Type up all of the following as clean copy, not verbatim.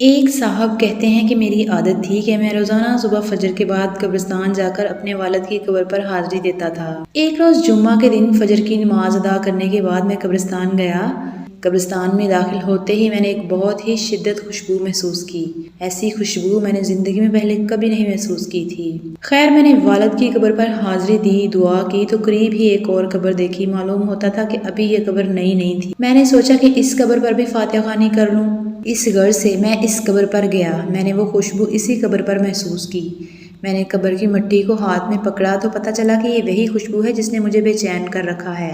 ایک صاحب کہتے ہیں کہ میری عادت تھی کہ میں روزانہ صبح فجر کے بعد قبرستان جا کر اپنے والد کی قبر پر حاضری دیتا تھا۔ ایک روز جمعہ کے دن فجر کی نماز ادا کرنے کے بعد میں قبرستان گیا۔ قبرستان میں داخل ہوتے ہی میں نے ایک بہت ہی شدید خوشبو محسوس کی۔ ایسی خوشبو میں نے زندگی میں پہلے کبھی نہیں محسوس کی تھی۔ خیر میں نے والد کی قبر پر حاضری دی، دعا کی تو قریب ہی ایک اور قبر دیکھی۔ معلوم ہوتا تھا کہ ابھی یہ قبر نئی تھی۔ میں نے سوچا کہ اس قبر پر بھی فاتحہ خوانی کر لوں۔ اس غرض سے میں اس قبر پر گیا۔ میں نے وہ خوشبو اسی قبر پر محسوس کی۔ میں نے قبر کی مٹی کو ہاتھ میں پکڑا تو پتہ چلا کہ یہ وہی خوشبو ہے جس نے مجھے بے چین کر رکھا ہے۔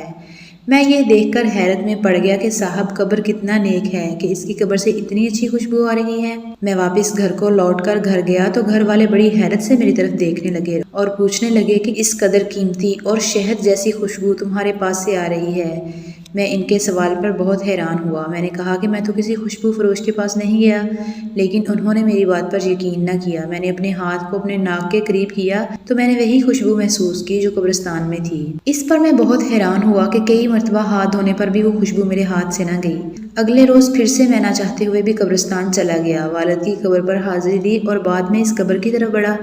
میں یہ دیکھ کر حیرت میں پڑ گیا کہ صاحب قبر کتنا نیک ہے کہ اس کی قبر سے اتنی اچھی خوشبو آ رہی ہے۔ میں واپس گھر کو لوٹ کر گھر گیا تو گھر والے بڑی حیرت سے میری طرف دیکھنے لگے اور پوچھنے لگے کہ اس قدر قیمتی اور شہد جیسی خوشبو تمہارے پاس سے آ رہی ہے۔ میں ان کے سوال پر بہت حیران ہوا۔ میں نے کہا کہ میں تو کسی خوشبو فروش کے پاس نہیں گیا، لیکن انہوں نے میری بات پر یقین نہ کیا۔ میں نے اپنے ہاتھ کو اپنے ناک کے قریب کیا تو میں نے وہی خوشبو محسوس کی جو قبرستان میں تھی۔ اس پر میں بہت حیران ہوا کہ کئی مرتبہ ہاتھ دھونے پر بھی وہ خوشبو میرے ہاتھ سے نہ گئی۔ اگلے روز پھر سے میں نہ چاہتے ہوئے بھی قبرستان چلا گیا، والد کی قبر پر حاضری دی اور بعد میں اس قبر کی طرف بڑھا۔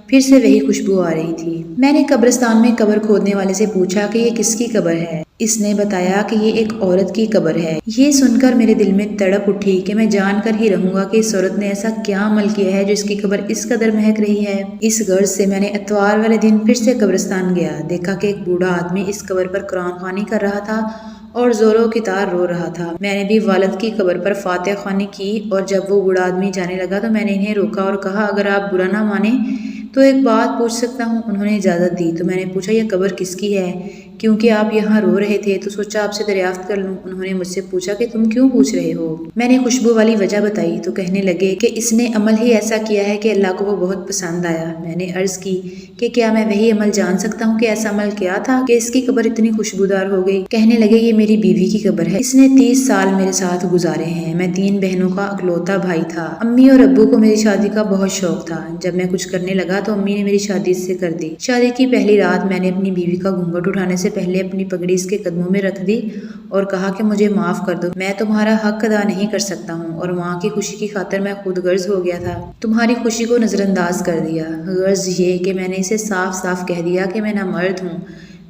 پھر سے وہی خوشبو آ رہی تھی۔ میں نے قبرستان میں قبر کھودنے والے سے پوچھا کہ یہ کس کی قبر ہے؟ اس نے بتایا کہ یہ ایک عورت کی قبر ہے۔ یہ سن کر میرے دل میں تڑپ اٹھی کہ میں جان کر ہی رہوں گا کہ اس عورت نے ایسا کیا عمل کیا ہے جو اس کی قبر اس قدر مہک رہی ہے۔ اس غرض سے میں نے اتوار والے دن پھر سے قبرستان گیا۔ دیکھا کہ ایک بوڑھا آدمی اس قبر پر قرآن خوانی کر رہا تھا اور زوروں کی طرح رو رہا تھا۔ میں نے بھی والد کی قبر پر فاتحہ خوانی کی اور جب وہ بوڑھا آدمی جانے لگا تو میں نے انہیں روکا اور کہا اگر آپ برا نہ مانیں تو ایک بات پوچھ سکتا ہوں؟ انہوں نے اجازت دی تو میں نے پوچھا یہ قبر کس کی ہے؟ کیونکہ آپ یہاں رو رہے تھے تو سوچا آپ سے دریافت کر لوں۔ انہوں نے مجھ سے پوچھا کہ تم کیوں پوچھ رہے ہو؟ میں نے خوشبو والی وجہ بتائی تو کہنے لگے کہ اس نے عمل ہی ایسا کیا ہے کہ اللہ کو وہ بہت پسند آیا۔ میں نے عرض کی کہ کیا میں وہی عمل جان سکتا ہوں کہ ایسا عمل کیا تھا کہ اس کی قبر اتنی خوشبودار ہو گئی؟ کہنے لگے یہ میری بیوی کی قبر ہے، اس نے 30 سال میرے ساتھ گزارے ہیں۔ میں 3 بہنوں کا اکلوتا بھائی تھا۔ امی اور ابو کو میری شادی کا بہت شوق تھا۔ جب میں کچھ کرنے لگا تو امی نے میری شادی اس سے کر دی۔ شادی کی پہلی رات میں نے اپنی بیوی کا گھونگھٹ اٹھانے سے پہلے اپنی پگڑی اس کے قدموں میں رکھ دی اور کہا کہ مجھے معاف کر دو، میں تمہارا حق ادا نہیں کر سکتا ہوں اور ماں کی خوشی کی خاطر میں خود غرض ہو گیا تھا، تمہاری خوشی کو نظر انداز کر دیا۔ غرض یہ کہ میں نے اسے صاف صاف کہہ دیا کہ میں نامرد ہوں،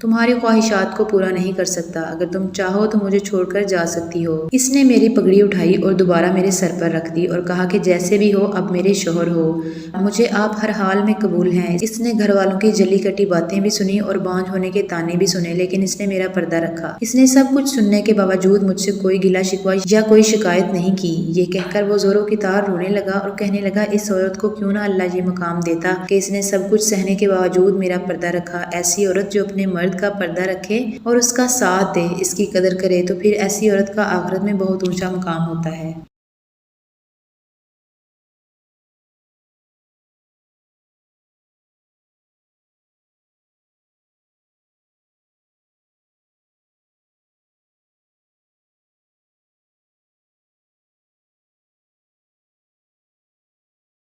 تمہاری خواہشات کو پورا نہیں کر سکتا، اگر تم چاہو تو مجھے چھوڑ کر جا سکتی ہو۔ اس نے میری پگڑی اٹھائی اور دوبارہ میرے سر پر رکھ دی اور کہا کہ جیسے بھی ہو اب میرے شوہر ہو، مجھے آپ ہر حال میں قبول ہیں۔ اس نے گھر والوں کی جلی کٹی باتیں بھی سنی اور بانجھ ہونے کے تانے بھی سنے، لیکن اس نے میرا پردہ رکھا۔ اس نے سب کچھ سننے کے باوجود مجھ سے کوئی گلہ شکوہ یا کوئی شکایت نہیں کی۔ یہ کہہ کر وہ زوروں کی طرح رونے لگا اور کہنے لگا اس عورت کو کیوں نہ اللہ یہ مقام دیتا کہ اس نے سب کچھ سہنے کے باوجود میرا پردہ رکھا۔ ایسی عورت جو اپنے مرد کا پردہ رکھے اور اس کا ساتھ دے، اس کی قدر کرے، تو پھر ایسی عورت کا آخرت میں بہت اونچا مقام ہوتا ہے۔